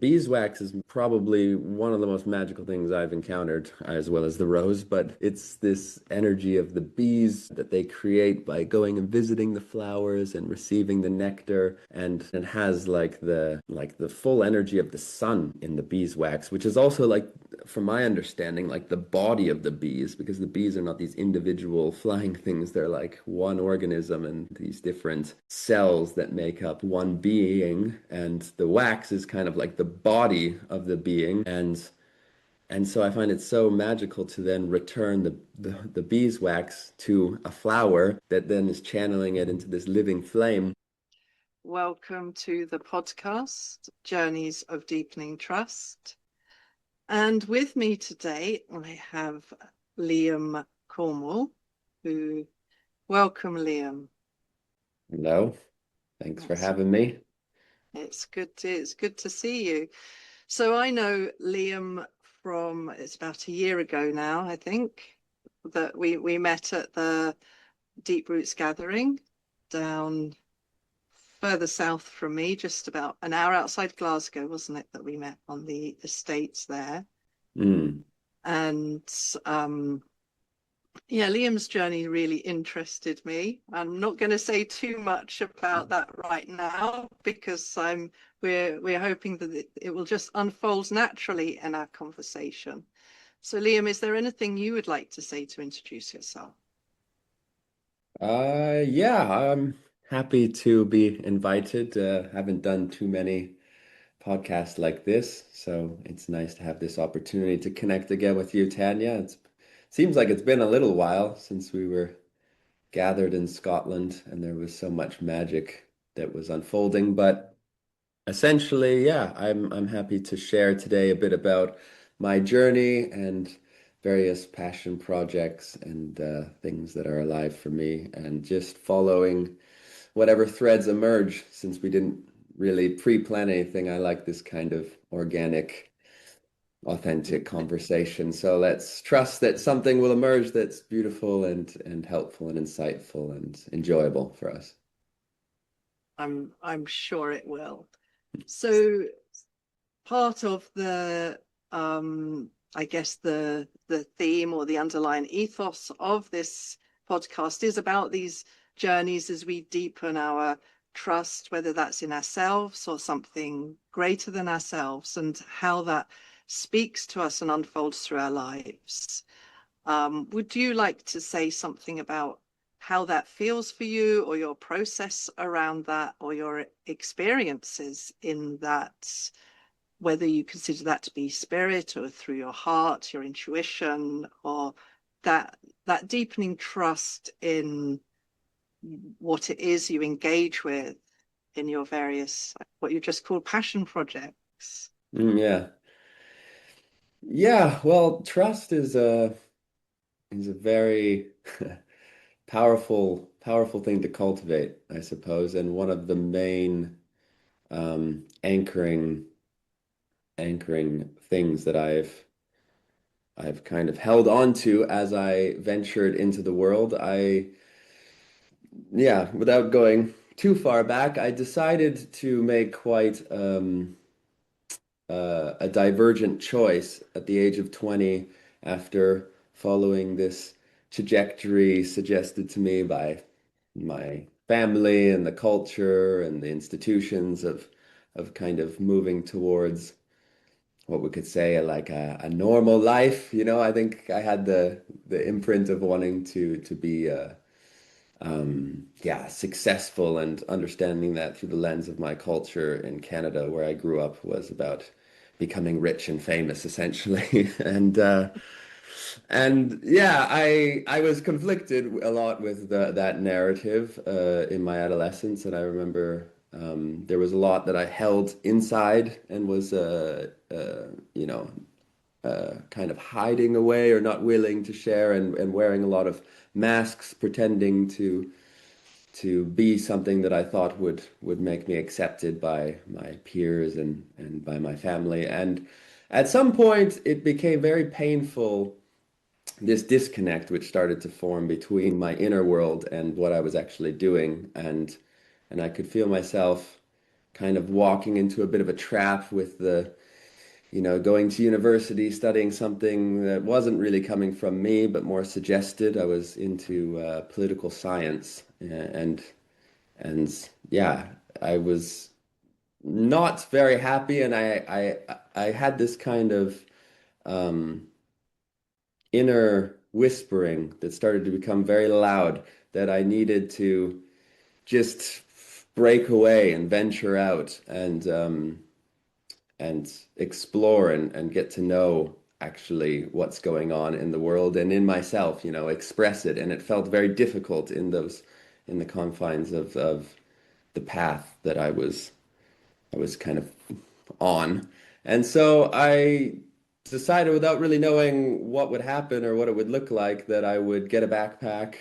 beeswax is probably one of the most magical things I've encountered, as well as the rose, but it's this energy of the bees that they create by going and visiting the flowers and receiving the nectar, and it has like the full energy of the sun in the beeswax, which is also like, from my understanding, like the body of the bees, because the bees are not these individual flying things, they're like one organism and these different cells that make up one being, and the wax is kind of like the body of the being. And so I find it so magical to then return the beeswax to a flower that then is channeling it into this living flame. Welcome to the podcast, Journeys of Deepening Trust. And with me today, I have Liam Cornwell, welcome, Liam. Hello, thanks for having me. It's good to see you. So I know Liam from, it's about a year ago now, I think, that we met at the Deep Roots gathering down further south from me, just about an hour outside Glasgow, wasn't it, that we met on the estates there? Mm. And yeah, Liam's journey really interested me. I'm not going to say too much about that right now because we're hoping that it will just unfold naturally in our conversation. So, Liam, is there anything you would like to say to introduce yourself? Yeah, I'm happy to be invited. Haven't done too many podcasts like this, so it's nice to have this opportunity to connect again with you, Tanya. It seems like it's been a little while since we were gathered in Scotland, and there was so much magic that was unfolding. But essentially, yeah, I'm happy to share today a bit about my journey and various passion projects and things that are alive for me, and just following whatever threads emerge. Since we didn't really pre-plan anything, I like this kind of organic, authentic conversation. So let's trust that something will emerge that's beautiful and helpful and insightful and enjoyable for us. I'm sure it will. So part of the I guess the theme or the underlying ethos of this podcast is about these journeys as we deepen our trust, whether that's in ourselves or something greater than ourselves, and how that speaks to us and unfolds through our lives. Would you like to say something about how that feels for you, or your process around that, or your experiences in that, whether you consider that to be spirit or through your heart, your intuition, or that deepening trust in what it is you engage with in your various, what you just called passion projects? Yeah. Yeah, well, trust is a very powerful thing to cultivate, I suppose, and one of the main anchoring things that I've kind of held on to as I ventured into the world. Yeah, without going too far back, I decided to make quite a divergent choice at the age of 20 after following this trajectory suggested to me by my family and the culture and the institutions of kind of moving towards what we could say like a normal life. I think I had the imprint of wanting to be yeah, successful, and understanding that through the lens of my culture in Canada, where I grew up, was about becoming rich and famous, essentially. And yeah, I was conflicted a lot with that narrative in my adolescence, and I remember there was a lot that I held inside and was kind of hiding away or not willing to share, and wearing a lot of masks, pretending to be something that I thought would make me accepted by my peers and by my family. And at some point, it became very painful, this disconnect which started to form between my inner world and what I was actually doing. And I could feel myself kind of walking into a bit of a trap with the, going to university, studying something that wasn't really coming from me, but more suggested. I was into political science, and yeah, I was not very happy, and I had this kind of um, inner whispering that started to become very loud that I needed to just break away and venture out and explore and get to know actually what's going on in the world and in myself, express it. And it felt very difficult in the confines of the path that I was kind of on. And so I decided, without really knowing what would happen or what it would look like, that I would get a backpack,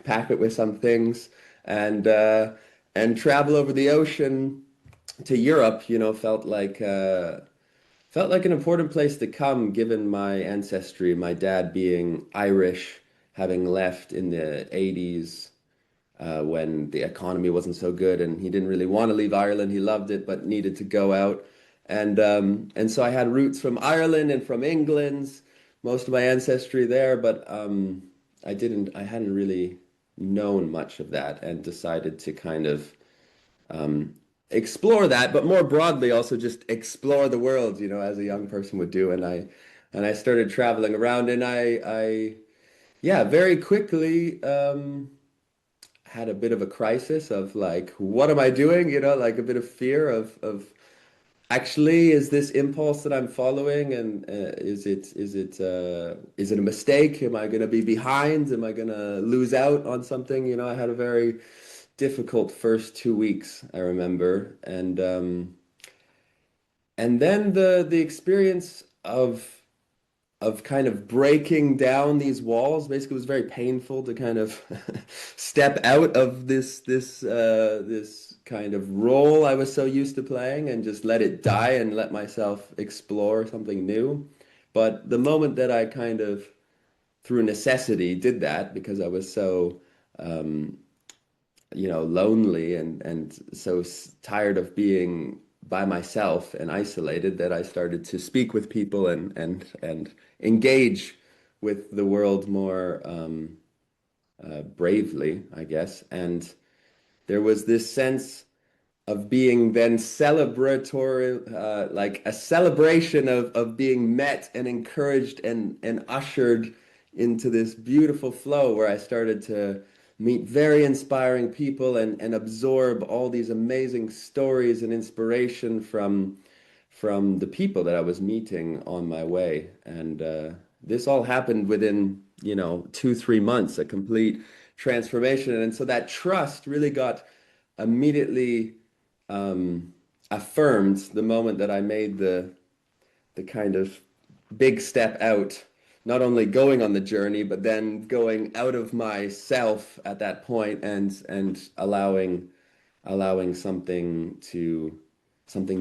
pack it with some things, and uh, and travel over the ocean to Europe. Felt like an important place to come, given my ancestry. My dad being Irish, having left in the 80s when the economy wasn't so good, and he didn't really want to leave Ireland. He loved it, but needed to go out. And so I had roots from Ireland and from England, most of my ancestry there, but I hadn't really known much of that, and decided to kind of um, explore that, but more broadly also just explore the world, as a young person would do. And I started traveling around, and yeah, very quickly had a bit of a crisis of like, what am I doing? Like a bit of fear of actually, is this impulse that I'm following, and is it a mistake? Am I going to be behind? Am I going to lose out on something? I had a very difficult first 2 weeks, I remember, and then the experience of kind of breaking down these walls. Basically, it was very painful to kind of step out of this kind of role I was so used to playing, and just let it die and let myself explore something new. But the moment that I kind of, through necessity, did that, because I was so um, lonely and so tired of being by myself and isolated, that I started to speak with people and engage with the world more bravely, I guess. And there was this sense of being then celebratory, like a celebration of being met and encouraged and ushered into this beautiful flow, where I started to meet very inspiring people and absorb all these amazing stories and inspiration from the people that I was meeting on my way. And this all happened within, 2, 3 months, a complete transformation. And so that trust really got immediately um, affirmed the moment that I made the kind of big step out, not only going on the journey, but then going out of myself at that point, and allowing something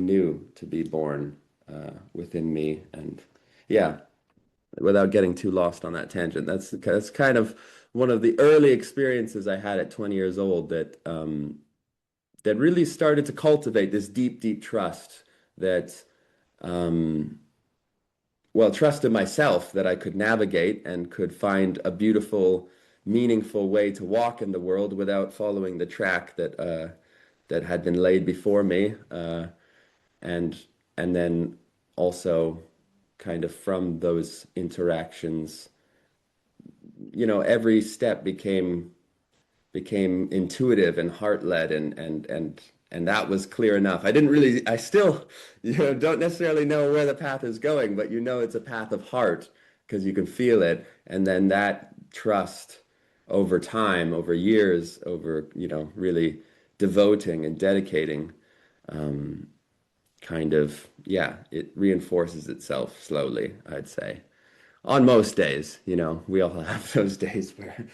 new to be born within me. And yeah, without getting too lost on that tangent, that's kind of one of the early experiences I had at 20 years old, that really started to cultivate this deep, deep trust that, um, well, trust in myself, that I could navigate and could find a beautiful, meaningful way to walk in the world without following the track that had been laid before me, and and then also kind of from those interactions, every step became intuitive and heart-led, and that was clear enough. I still, don't necessarily know where the path is going, but it's a path of heart, because you can feel it. And then that trust over time, over years, over, really devoting and dedicating, kind of, yeah, it reinforces itself slowly, I'd say. On most days, we all have those days where,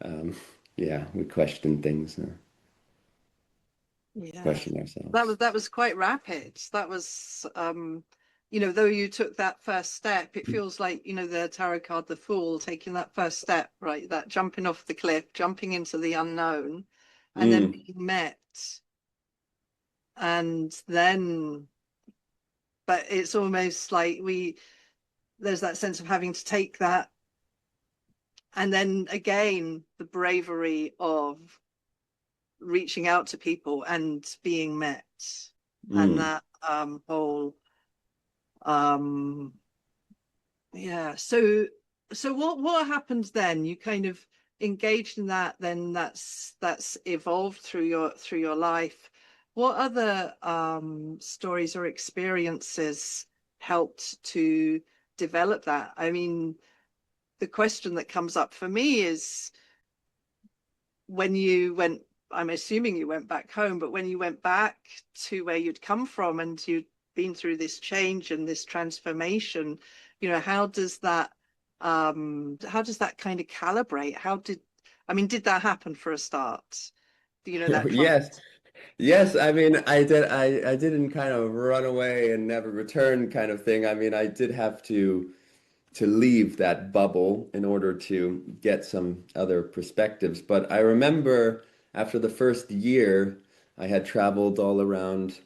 um, yeah, we question things, Yeah, question that ourselves. was quite rapid. That was though you took that first step, it feels like, the tarot card, the Fool, taking that first step, right? That jumping off the cliff, jumping into the unknown, and then Mm, being met And then, but it's almost like there's that sense of having to take that, and then again the bravery of reaching out to people and being met, and Mm. that whole um yeah. So what happens then? You kind of engaged in that, then that's evolved through your life. What other stories or experiences helped to develop that? I mean, the question that comes up for me is, when you went, I'm assuming you went back home, but when you went back to where you'd come from and you'd been through this change and this transformation, how does that kind of calibrate? I mean, did that happen for a start? That trans. Yes. Yes, I mean, I didn't kind of run away and never return kind of thing. I mean, I did have to leave that bubble in order to get some other perspectives. But I remember after the first year, I had traveled all around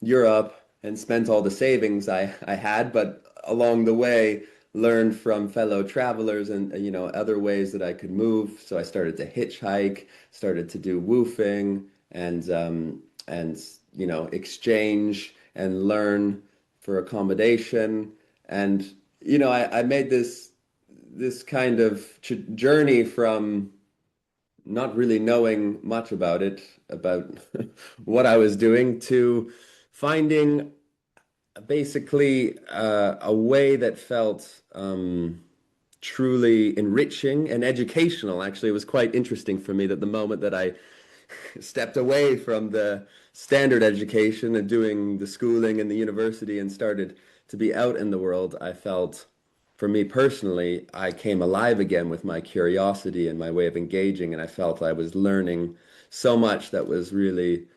Europe and spent all the savings I had, but along the way learned from fellow travelers and other ways that I could move. So I started to hitchhike, started to do woofing and exchange and learn for accommodation. And I made this kind of journey from not really knowing much about it, about what I was doing, to finding basically a way that felt truly enriching and educational. Actually, it was quite interesting for me that the moment that I stepped away from the standard education and doing the schooling and the university and started to be out in the world, I felt, for me personally, I came alive again with my curiosity and my way of engaging, and I felt I was learning so much that was really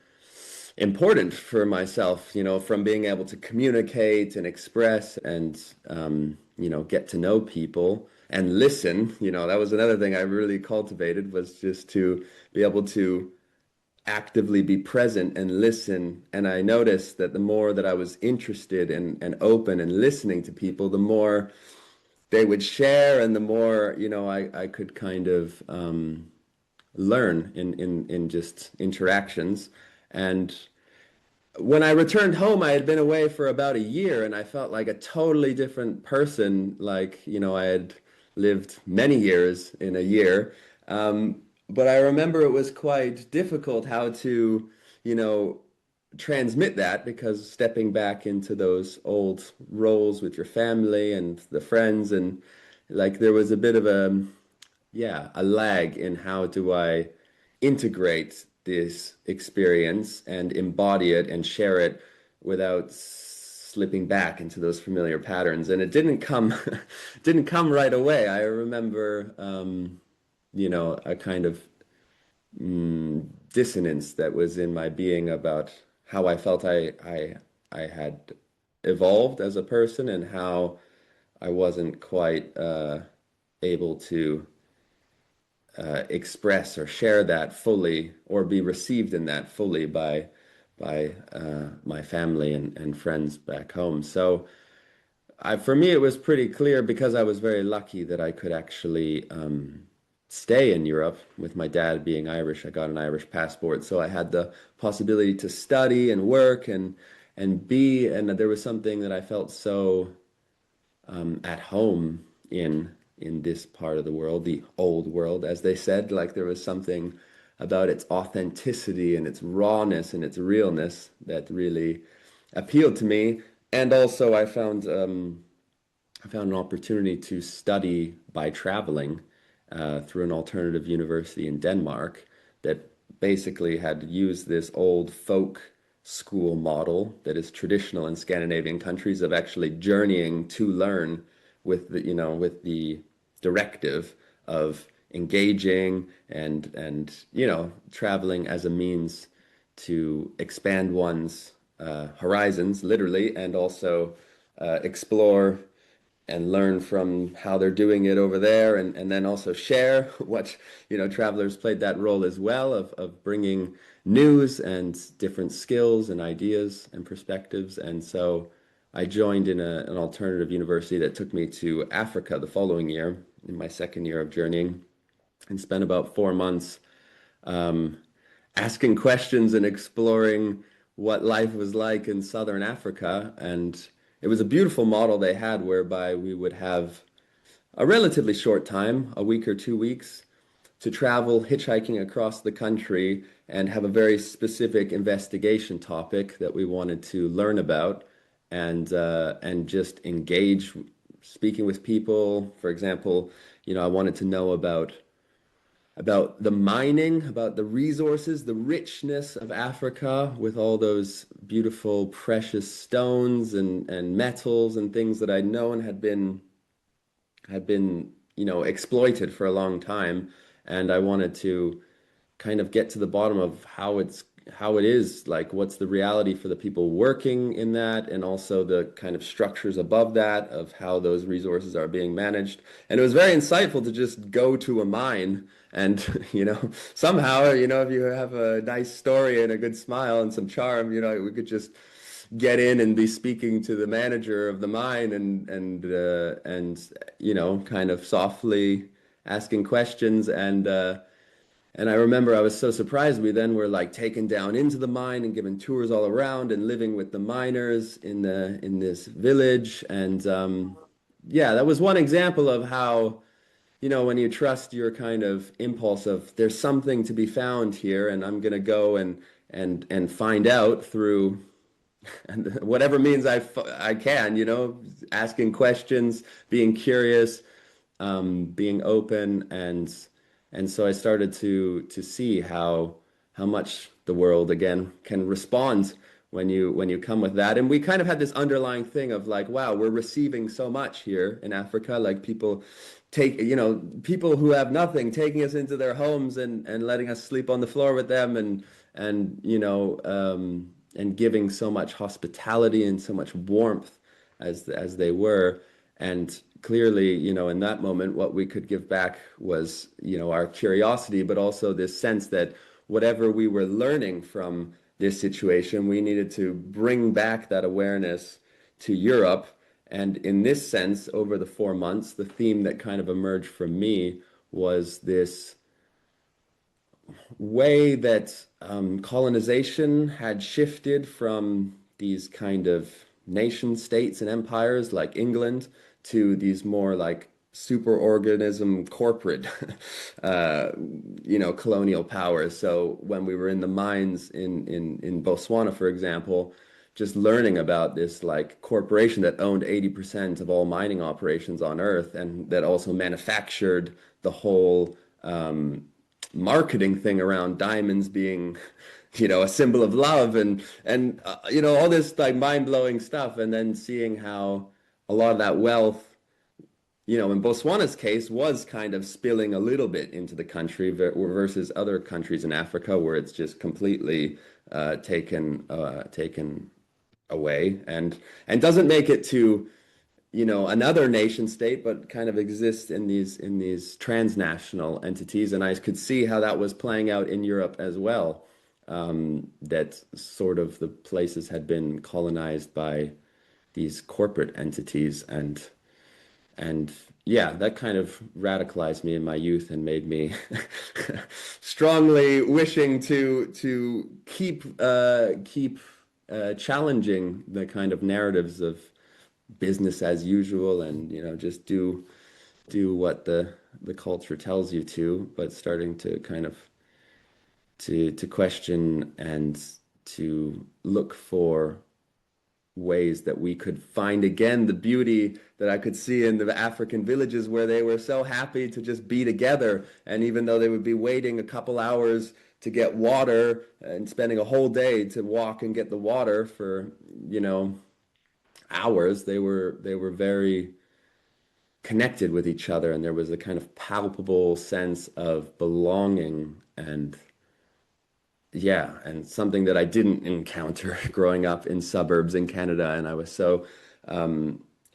important for myself, from being able to communicate and express and, get to know people and listen. That was another thing I really cultivated, was just to be able to actively be present and listen. And I noticed that the more that I was interested and open and listening to people, the more they would share and the more, I could kind of learn in just interactions. And when I returned home, I had been away for about a year and I felt like a totally different person. Like, I had lived many years in a year. But I remember it was quite difficult how to, you know, transmit that, because stepping back into those old roles with your family and the friends, and like there was a bit of a lag in how do I integrate this experience and embody it and share it without slipping back into those familiar patterns. And it didn't come didn't come right away. I remember a kind of dissonance that was in my being about how I felt I had evolved as a person, and how I wasn't quite able to express or share that fully, or be received in that fully by my family and friends back home. So for me, it was pretty clear, because I was very lucky that I could actually stay in Europe with my dad being Irish. I got an Irish passport, so I had the possibility to study and work and there was something that I felt so at home in this part of the world, the old world, as they said. Like there was something about its authenticity and its rawness and its realness that really appealed to me. And also, I found an opportunity to study by traveling through an alternative university in Denmark that basically had used this old folk school model that is traditional in Scandinavian countries, of actually journeying to learn with the directive of engaging and traveling as a means to expand one's horizons, literally, and also explore and learn from how they're doing it over there, and then also share what, travelers played that role as well of bringing news and different skills and ideas and perspectives. And so I joined in an alternative university that took me to Africa the following year in my second year of journeying and spent about 4 months um, asking questions and exploring what life was like in Southern Africa. And it was a beautiful model they had whereby we would have a relatively short time, a week or 2 weeks, to travel hitchhiking across the country and have a very specific investigation topic that we wanted to learn about and just engage speaking with people. For example, I wanted to know about the mining, about the resources, the richness of Africa with all those beautiful precious stones and metals and things that I'd known had been exploited for a long time. And I wanted to kind of get to the bottom of how it is, like what's the reality for the people working in that, and also the kind of structures above that of how those resources are being managed. And it was very insightful to just go to a mine and somehow, if you have a nice story and a good smile and some charm, we could just get in and be speaking to the manager of the mine and kind of softly asking questions. And I remember I was so surprised. We then were like taken down into the mine and given tours all around and living with the miners in this village. And yeah, that was one example of how, when you trust your kind of impulse of there's something to be found here, and I'm gonna go and find out through and whatever means I can, asking questions, being curious, being open, and so I started to see how much the world again can respond when you come with that. And we kind of had this underlying thing of like, wow, we're receiving so much here in Africa, like people who have nothing taking us into their homes and letting us sleep on the floor with them and giving so much hospitality and so much warmth as they were. And clearly, in that moment, what we could give back was, our curiosity, but also this sense that whatever we were learning from this situation, we needed to bring back that awareness to Europe. And in this sense, over the 4 months, the theme that kind of emerged from me was this way that colonization had shifted from these kind of nation states and empires like England to these more like superorganism corporate colonial powers. So when we were in the mines in Botswana, for example, just learning about this like corporation that owned 80% of all mining operations on Earth and that also manufactured the whole marketing thing around diamonds being, a symbol of love and all this like mind-blowing stuff, and then seeing how a lot of that wealth, in Botswana's case, was kind of spilling a little bit into the country versus other countries in Africa where it's just completely taken away and doesn't make it to another nation state, but kind of exists in these transnational entities. And I could see how that was playing out in Europe as well. That sort of the places had been colonized by these corporate entities, and yeah, that kind of radicalized me in my youth and made me strongly wishing to keep challenging the kind of narratives of business as usual and just do what the culture tells you to, but starting to kind of to question and to look for ways that we could find again the beauty that I could see in the African villages where they were so happy to just be together. And even though they would be waiting a couple hours to get water and spending a whole day to walk and get the water for, hours, they were very connected with each other, and there was a kind of palpable sense of belonging and yeah, and something that I didn't encounter growing up in suburbs in Canada. And I was so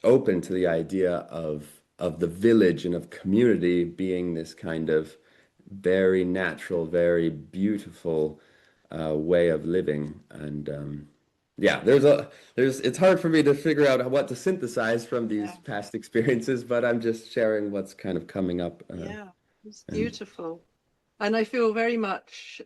open to the idea of the village and of community being this kind of very natural, very beautiful way of living. And yeah, there's it's hard for me to figure out what to synthesize from these Yeah, past experiences, but I'm just sharing what's kind of coming up. yeah, it's And beautiful. And I feel very much,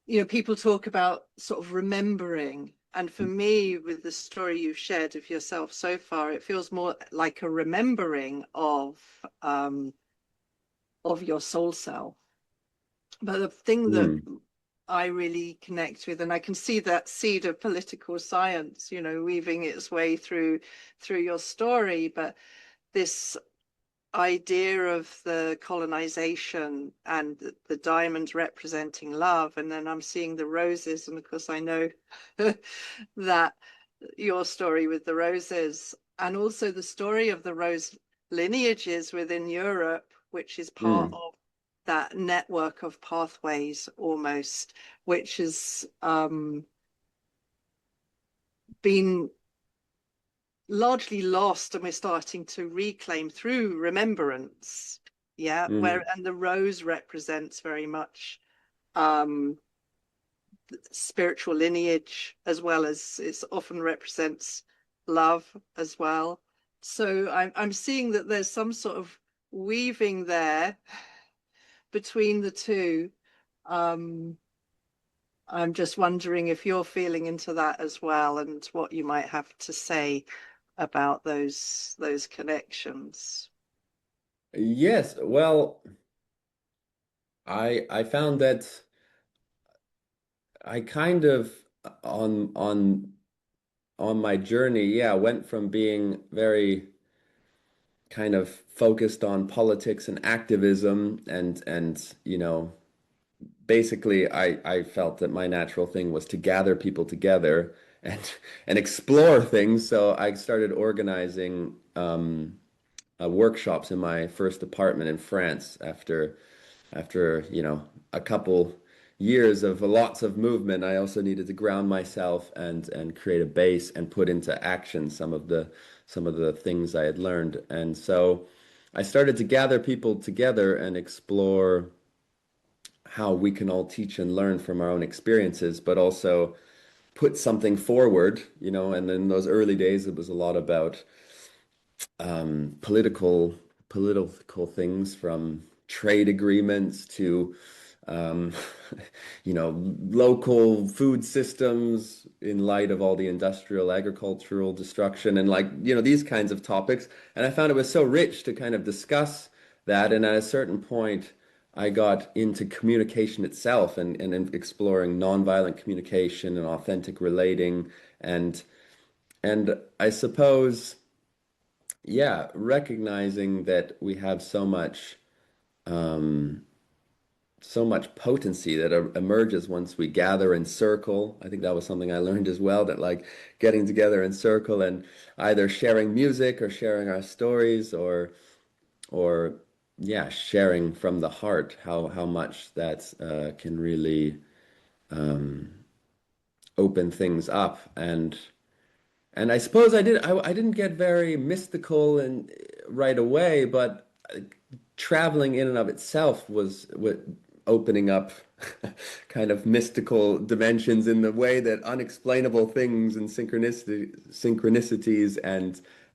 you know, people talk about sort of remembering. And for me, with the story you've shared of yourself so far, it feels more like a remembering of your soul self. But the thing that mm, I really connect with, and I can see that seed of political science, you know, weaving its way through your story, but this idea of the colonization and the diamonds representing love, and then I'm seeing the roses, and of course I know that your story with the roses, and also the story of the rose lineages within Europe, which is part mm, of that network of pathways almost, which has been largely lost and we're starting to reclaim through remembrance. Yeah, where mm. and the rose represents very much um spiritual lineage, as well as it often represents love as well. So I'm seeing that there's some sort of weaving there between the two. um I'm just wondering if you're feeling into that as well, and what you might have to say about those connections. Yes, well, I found that I kind of on my journey, yeah, went from being very kind of focused on politics and activism and basically I felt that my natural thing was to gather people together and and explore things. So I started organizing workshops in my first apartment in France after a couple years of lots of movement. I also needed to ground myself and create a base and put into action some of the things I had learned. And so I started to gather people together and explore how we can all teach and learn from our own experiences, but also put something forward. And in those early days, it was a lot about political things, from trade agreements to um, local food systems in light of all the industrial agricultural destruction and these kinds of topics. And I found it was so rich to kind of discuss that. And at a certain point, I got into communication itself and exploring nonviolent communication and authentic relating and and I suppose, yeah, recognizing that we have um, so much potency that emerges once we gather in circle. I think that was something I learned as well, that like getting together in circle and either sharing music or sharing our stories or yeah, sharing from the heart, how much that can really um, open things up. And I suppose I didn't get very mystical and right away, but traveling in and of itself was what opening up kind of mystical dimensions in the way that unexplainable things and synchronicities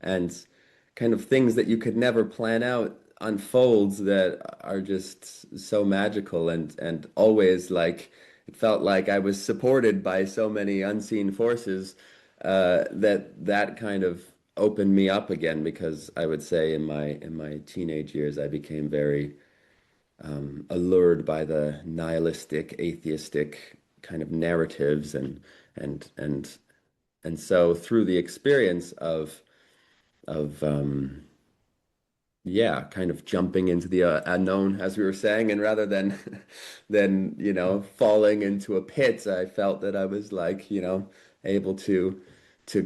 and kind of things that you could never plan out unfolds that are just so magical and always like it felt like I was supported by so many unseen forces that kind of opened me up again, because I would say in my teenage years I became very allured by the nihilistic, atheistic kind of narratives and and and so through the experience of yeah, kind of jumping into the unknown, as we were saying, and rather than than falling into a pit, I felt that I was like able to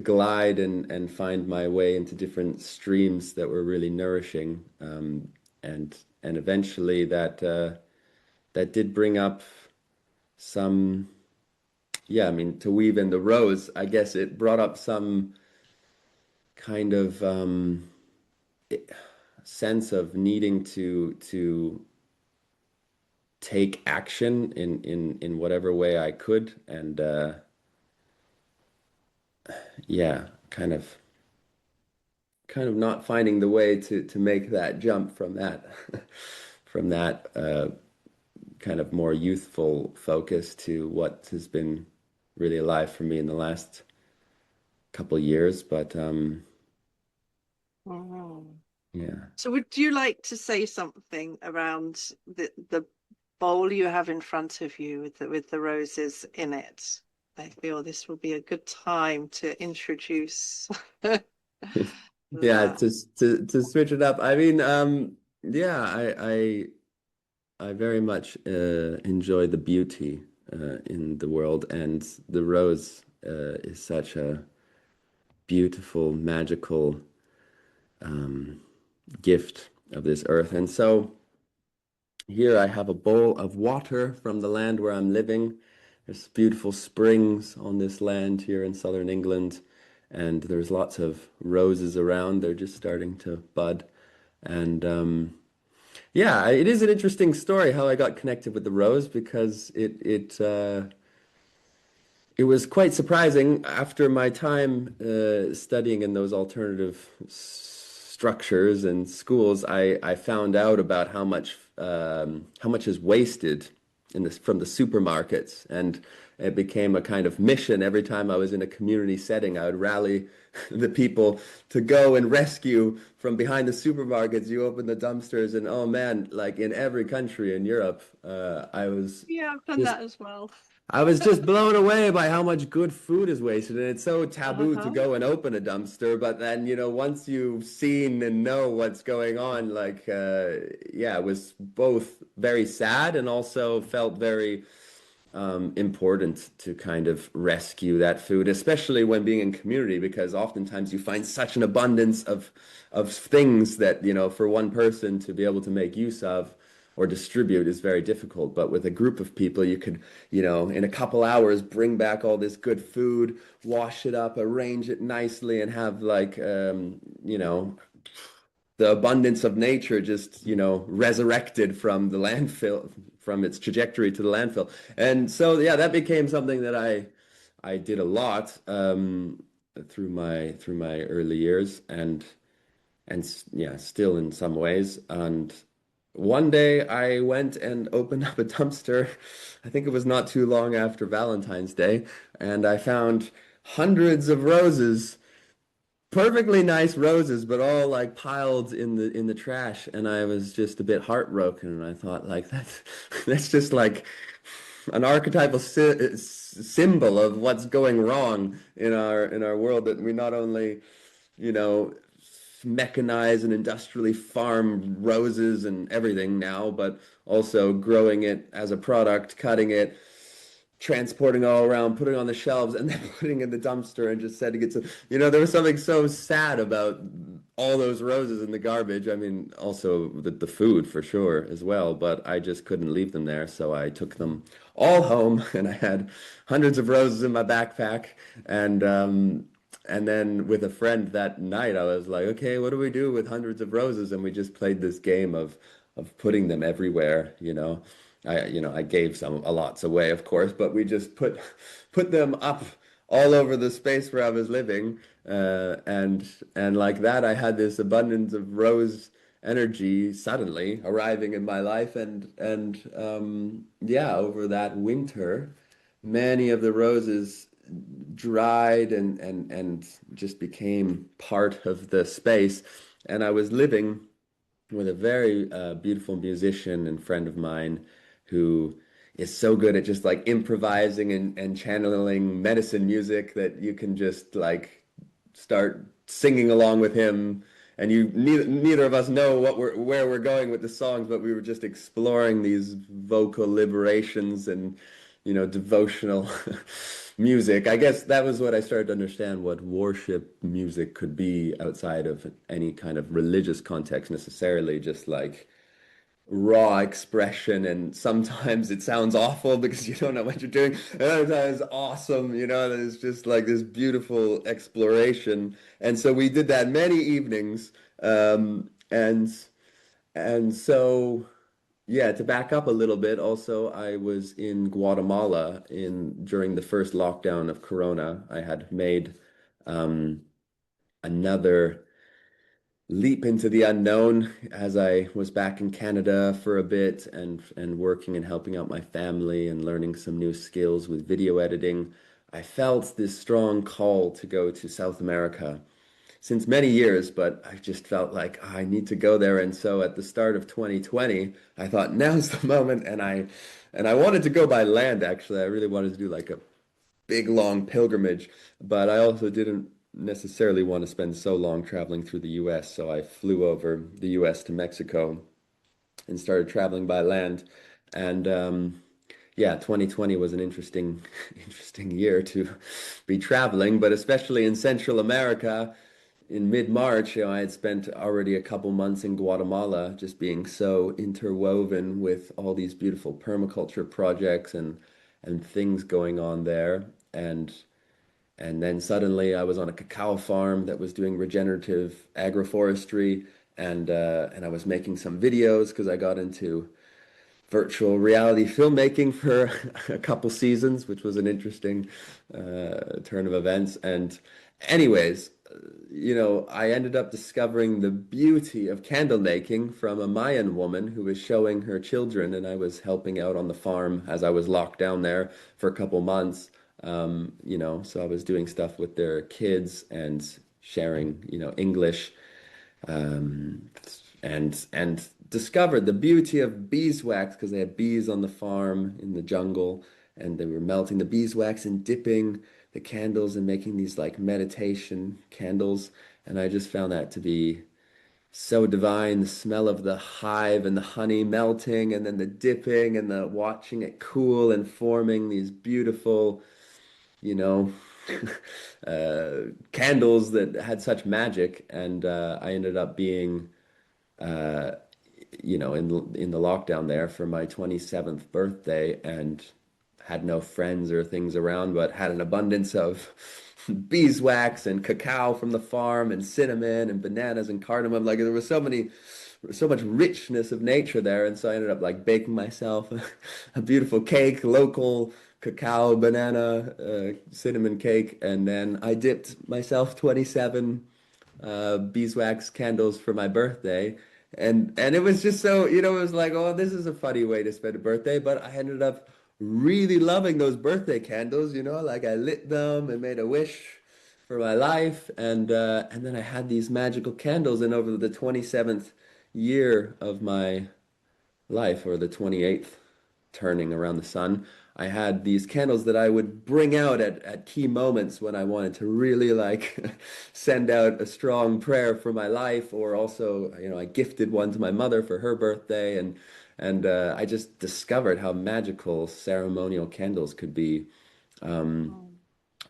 glide and find my way into different streams that were really nourishing, and eventually that did bring up some, yeah, I mean, to weave in the rose, I guess it brought up some kind of sense of needing to take action in whatever way I could, and yeah, kind of not finding the way to make that jump from that from that kind of more youthful focus to what has been really alive for me in the last couple years. But Mhm. yeah. So would you like to say something around the bowl you have in front of you with the roses in it? I feel this will be a good time to introduce Yeah, that. to switch it up. I mean, yeah, I very much enjoy the beauty in the world, and the rose is such a beautiful, magical um, gift of this earth. And so here I have a bowl of water from the land where I'm living. There's beautiful springs on this land here in southern England, and there's lots of roses around. They're just starting to bud. And yeah, it is an interesting story how I got connected with the rose because it was quite surprising after my time studying in those alternative structures and schools. I found out about how much is wasted in this from the supermarkets, and it became a kind of mission. Every time I was in a community setting, I would rally the people to go and rescue from behind the supermarkets. You open the dumpsters, and oh man, like in every country in Europe, I was Yeah, I've done just that as well. I was just blown away by how much good food is wasted. And it's so taboo to Uh-huh. go and open a dumpster. But then, once you've seen and know what's going on, like, yeah, it was both very sad and also felt very important to kind of rescue that food, especially when being in community, because oftentimes you find such an abundance of things that, for one person to be able to make use of or distribute is very difficult. But with a group of people, you could, in a couple hours, bring back all this good food, wash it up, arrange it nicely, and have like, the abundance of nature just, resurrected from the landfill, from its trajectory to the landfill. And so, yeah, that became something that I did a lot through my early years, and yeah, still in some ways. And one day I went and opened up a dumpster. I think it was not too long after Valentine's Day, and I found hundreds of roses, perfectly nice roses, but all like piled in the trash. And I was just a bit heartbroken. And I thought, like, that's just like an archetypal symbol of what's going wrong in our world, that we not only, you know, mechanize and industrially farm roses and everything now, but also growing it as a product, cutting it, transporting all around, putting on the shelves, and then putting in the dumpster and just setting it to, there was something so sad about all those roses in the garbage. I mean, also the food for sure as well, but I just couldn't leave them there. So I took them all home and I had hundreds of roses in my backpack. And then with a friend that night, I was like, okay, what do we do with hundreds of roses? And we just played this game of putting them everywhere. I gave some a lots away, of course, but we just put them up all over the space where I was living, and like that, I had this abundance of rose energy suddenly arriving in my life, and yeah, over that winter, many of the roses dried and just became part of the space, and I was living with a very beautiful musician and friend of mine who is so good at just like improvising and channeling medicine music that you can just like start singing along with him. And neither of us know where we're going with the songs, but we were just exploring these vocal liberations and devotional music. I guess that was what I started to understand what worship music could be outside of any kind of religious context necessarily, just like raw expression, and sometimes it sounds awful because you don't know what you're doing, and other times awesome, there's just like this beautiful exploration. And so we did that many evenings. And so yeah, to back up a little bit, also I was in Guatemala in during the first lockdown of Corona. I had made um, another leap into the unknown as I was back in Canada for a bit and working and helping out my family and learning some new skills with video editing. I felt this strong call to go to South America since many years, but I just felt like I need to go there. And so at the start of 2020, I thought now's the moment, and I wanted to go by land actually. I really wanted to do like a big long pilgrimage, but I also didn't necessarily want to spend so long traveling through the US, so I flew over the US to Mexico and started traveling by land. And yeah, 2020 was an interesting interesting year to be traveling, but especially in Central America. In mid-March, I had spent already a couple months in Guatemala, just being so interwoven with all these beautiful permaculture projects and things going on there. And then suddenly I was on a cacao farm that was doing regenerative agroforestry, and I was making some videos because I got into virtual reality filmmaking for a couple seasons, which was an interesting turn of events. And anyways, I ended up discovering the beauty of candle making from a Mayan woman who was showing her children, and I was helping out on the farm as I was locked down there for a couple months. So I was doing stuff with their kids and sharing, English, um, and discovered the beauty of beeswax because they had bees on the farm in the jungle, and they were melting the beeswax and dipping the candles and making these like meditation candles. And I just found that to be so divine, the smell of the hive and the honey melting, and then the dipping and the watching it cool and forming these beautiful, you know, candles that had such magic. And I ended up being, uh, in the lockdown there for my 27th birthday, and had no friends or things around, but had an abundance of beeswax and cacao from the farm and cinnamon and bananas and cardamom. Like there was so much richness of nature there. And so I ended up like baking myself a beautiful cake, local cacao, banana, cinnamon cake. And then I dipped myself 27 beeswax candles for my birthday. And it was just so, it was like, oh, this is a funny way to spend a birthday. But I ended up really loving those birthday candles, like I lit them and made a wish for my life. And then I had these magical candles, and over the 27th year of my life, or the 28th turning around the sun, I had these candles that I would bring out at key moments when I wanted to really like send out a strong prayer for my life, or also, I gifted one to my mother for her birthday, and I just discovered how magical ceremonial candles could be, um, Oh,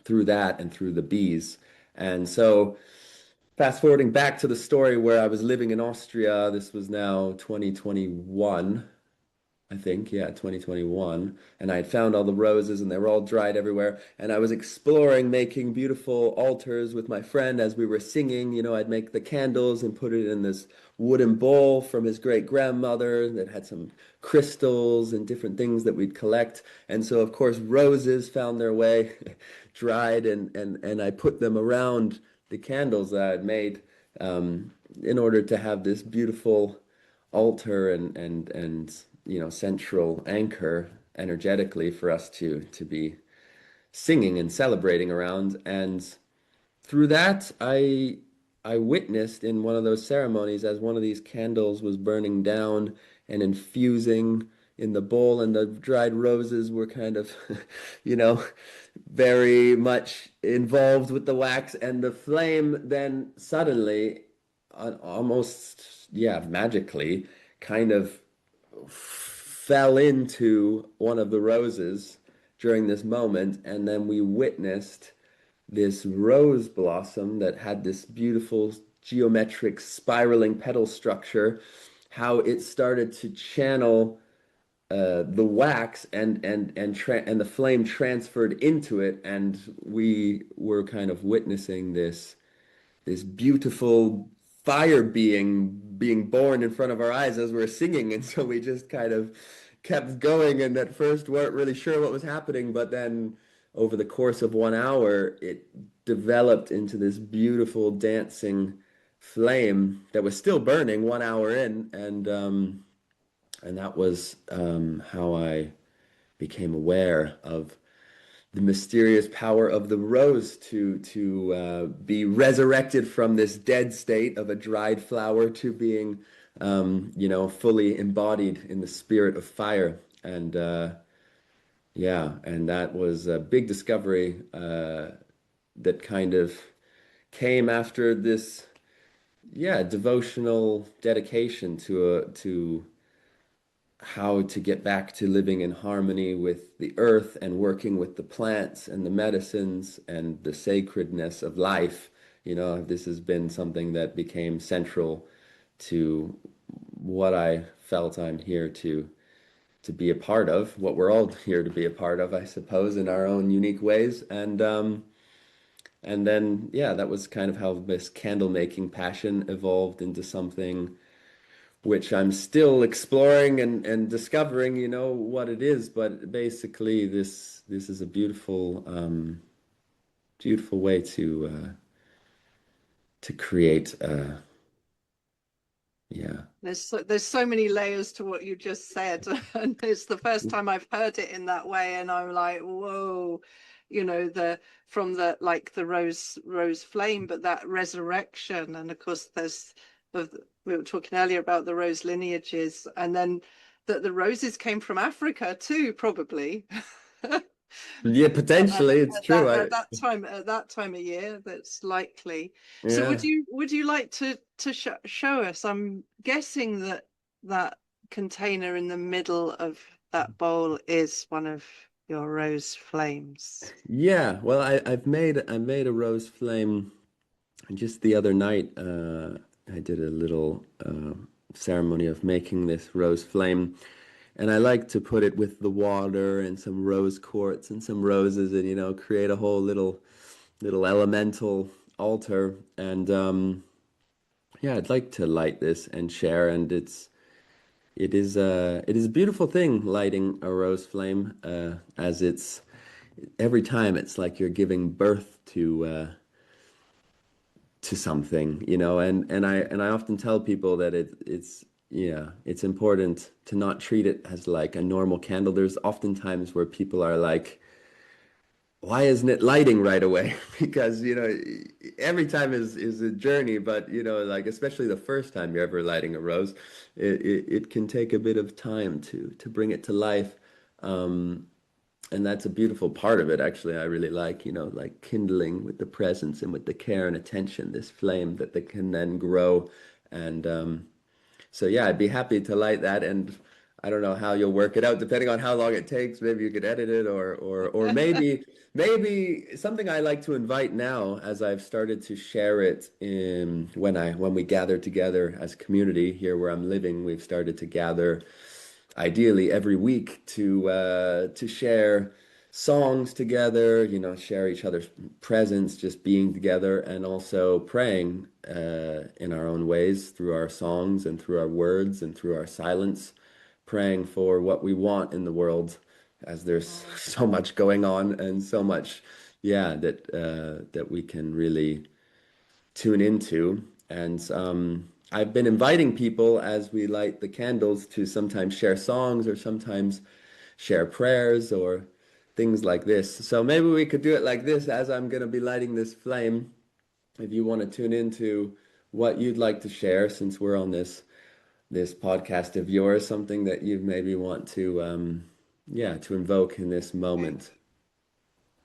through that and through the bees. And so fast forwarding back to the story where I was living in Austria, this was now 2021. I think, yeah, 2021. And I had found all the roses and they were all dried everywhere. And I was exploring making beautiful altars with my friend as we were singing. I'd make the candles and put it in this wooden bowl from his great grandmother that had some crystals and different things that we'd collect. And so, of course, roses found their way dried, and I put them around the candles that I'd made, um, in order to have this beautiful altar and central anchor energetically for us to be singing and celebrating around. And through that, I witnessed in one of those ceremonies as one of these candles was burning down and infusing in the bowl, and the dried roses were kind of, you know, very much involved with the wax, and the flame then suddenly, almost, yeah, magically, kind of fell into one of the roses during this moment, and then we witnessed this rose blossom that had this beautiful geometric spiraling petal structure how it started to channel the wax and the flame transferred into it, and we were kind of witnessing this beautiful fire being born in front of our eyes as we were singing. And so we just kind of kept going, and at first weren't really sure what was happening, but then over the course of 1 hour, it developed into this beautiful dancing flame that was still burning 1 hour in, and that was how I became aware of the mysterious power of the rose to be resurrected from this dead state of a dried flower to being, fully embodied in the spirit of fire. And yeah, and that was a big discovery that kind of came after this, yeah, devotional dedication to how to get back to living in harmony with the earth and working with the plants and the medicines and the sacredness of life. This has been something that became central to what I felt I'm here to be a part of, what we're all here to be a part of, I suppose, in our own unique ways. And then, yeah, that was kind of how this candle making passion evolved into something which I'm still exploring and discovering, what it is. But basically, this is a beautiful way to create. Yeah, There's so many layers to what you just said, and it's the first time I've heard it in that way, and I'm like, whoa, the from the like the rose flame, but that resurrection, and of course we were talking earlier about the rose lineages, and then that the roses came from Africa too, probably. yeah, at that potentially it's at true. that at that time of year, that's likely. So Yeah. would you like to show us? I'm guessing that that container in the middle of that bowl is one of your rose flames. Yeah, well, I made a rose flame just the other night. I did a little ceremony of making this rose flame, and I like to put it with the water and some rose quartz and some roses, and create a whole little elemental altar. And yeah, I'd like to light this and share, and it is a beautiful thing lighting a rose flame, as it's every time it's like you're giving birth to something, and I often tell people that it's yeah, it's important to not treat it as like a normal candle. There's oftentimes where people are like, why isn't it lighting right away? Because every time is a journey, but like especially the first time you're ever lighting a rose, it can take a bit of time to bring it to life. Um, and that's a beautiful part of it, actually. I really like, like kindling with the presence and with the care and attention, this flame that they can then grow. And so yeah, I'd be happy to light that, and I don't know how you'll work it out, depending on how long it takes. Maybe you could edit it, or maybe something I like to invite now, as I've started to share it in when we gather together as a community here where I'm living. We've started to gather ideally every week to share songs together, share each other's presence, just being together, and also praying in our own ways through our songs and through our words and through our silence, praying for what we want in the world, as there's so much going on and so much, yeah, that we can really tune into. And I've been inviting people as we light the candles to sometimes share songs or sometimes share prayers or things like this. So maybe we could do it like this as I'm going to be lighting this flame. If you want to tune into what you'd like to share, since we're on this podcast of yours, something that you maybe want to yeah, to invoke in this Okay. moment.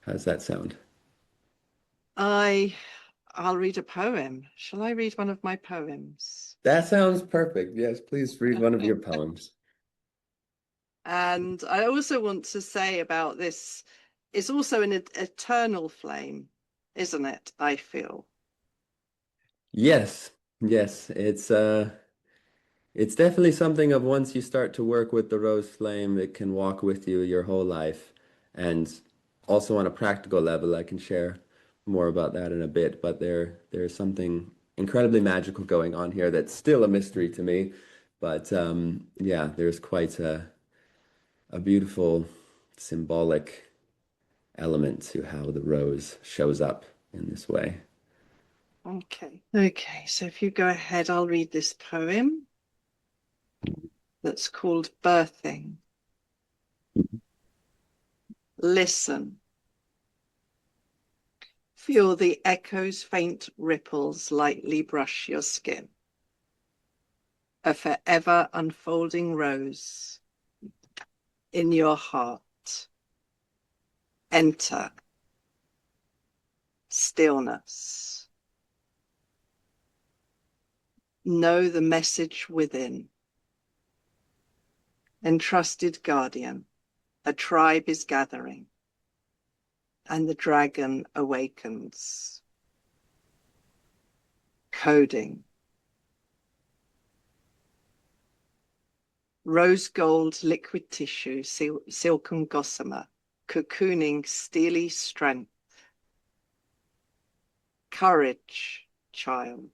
How's that sound? I I'll read a poem. Shall I read one of my poems? That sounds perfect. Yes, please read one of your poems. And I also want to say about this, it's also an eternal flame, isn't it? I feel. Yes, yes, it's definitely something of once you start to work with the rose flame, it can walk with you your whole life. And also on a practical level, I can share more about that in a bit, but there's something incredibly magical going on here that's still a mystery to me. But yeah, there's quite a beautiful symbolic element to how the rose shows up in this way. Okay. Okay. So if you go ahead, I'll read this poem that's called Birthing. Listen. Feel the echo's faint ripples lightly brush your skin. A forever unfolding rose in your heart. Enter stillness. Know the message within. Entrusted guardian, a tribe is gathering, and the dragon awakens. Coding. Rose gold liquid tissue, silken gossamer, cocooning steely strength. Courage, child.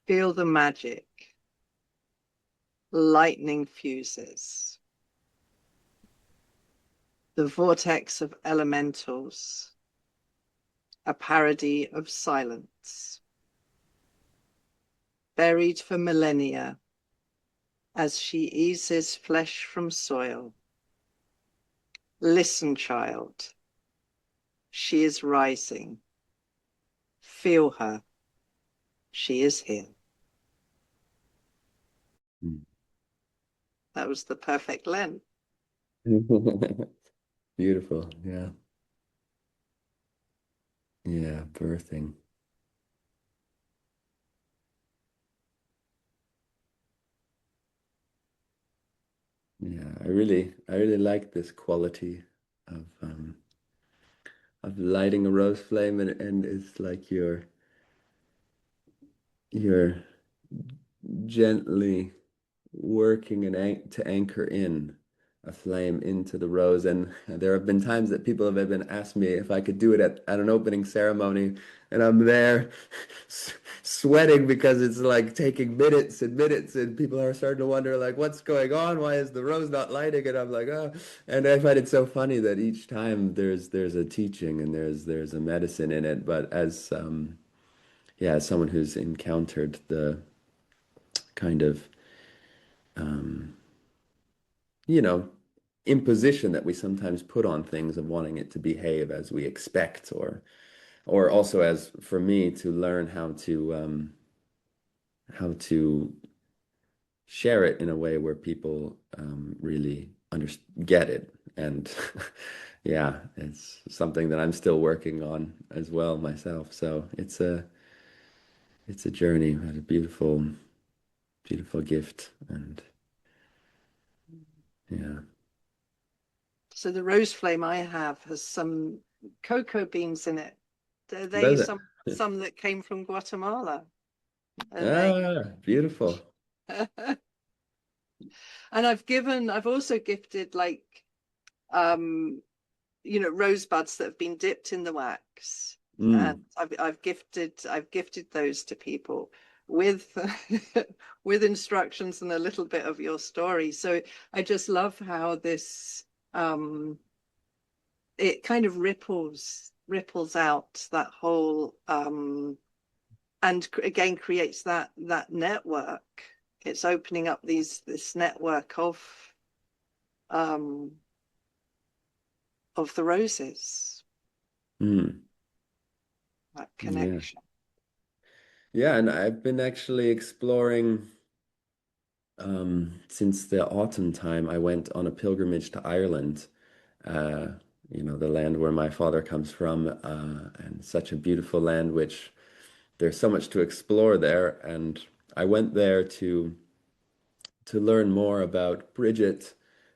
Feel the magic. Lightning fuses. The vortex of elementals. A parody of silence. Buried for millennia, as she eases flesh from soil. Listen, child. She is rising. Feel her. She is here. Mm. That was the perfect length. Beautiful. Yeah. Yeah, birthing. Yeah, I really like this quality of lighting a rose flame and it's like you're gently working to anchor in a flame into the rose. And there have been times that people have even asked me if I could do it at an opening ceremony, and I'm there sweating because it's like taking minutes and minutes, and people are starting to wonder like, what's going on? Why is the rose not lighting? And I'm like, oh. And I find it so funny that each time there's a teaching and there's a medicine in it. But as yeah, as someone who's encountered the kind of um, you know, imposition that we sometimes put on things of wanting it to behave as we expect, or also as for me to learn how to share it in a way where people really under get it. And yeah, it's something that I'm still working on as well myself. So it's a journey, and a beautiful gift, and yeah. So the rose flame I have has some cocoa beans in it. Are they Does it? some that came from Guatemala? And they Ah, beautiful. and I've also gifted like um rosebuds that have been dipped in the wax, and Mm. I've gifted those to people with with instructions and a little bit of your story. So I just love how this it kind of ripples out that whole and again creates that network. It's opening up this network um of the roses, Mm. that Yeah. connection. Yeah, and I've been actually exploring since the autumn time. I went on a pilgrimage to Ireland, uh, the land where my father comes from, and such a beautiful land, which there's so much to explore there. And I went there to learn more about Bridget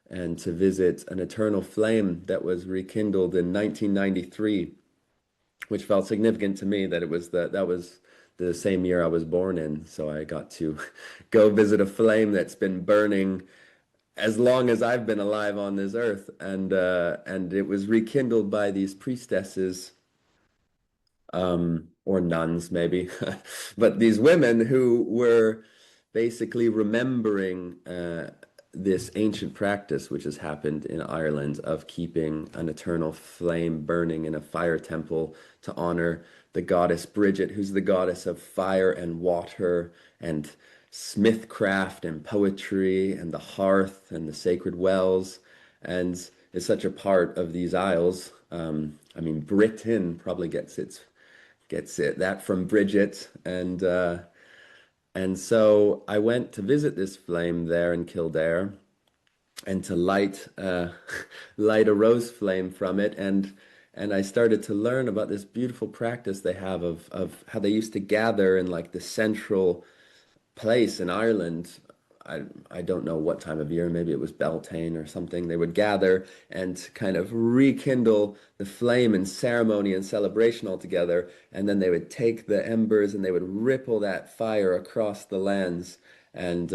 and to visit an eternal flame that was rekindled in 1993, which felt significant to me that it was that was the same year I was born in. So I got to go visit a flame that's been burning as long as I've been alive on this earth, and it was rekindled by these priestesses, or nuns maybe, but these women who were basically remembering this ancient practice which has happened in Ireland of keeping an eternal flame burning in a fire temple to honor the goddess Bridget, who's the goddess of fire and water and smithcraft and poetry and the hearth and the sacred wells, and is such a part of these isles. I mean, Britain probably gets it that from Bridget, and so I went to visit this flame there in Kildare and to light light a rose flame from it, and I started to learn about this beautiful practice they have of how they used to gather in like the central place in Ireland. I don't know what time of year, maybe it was Beltane or something. They would gather and kind of rekindle the flame in ceremony and celebration all together, and then they would take the embers and they would ripple that fire across the lands, and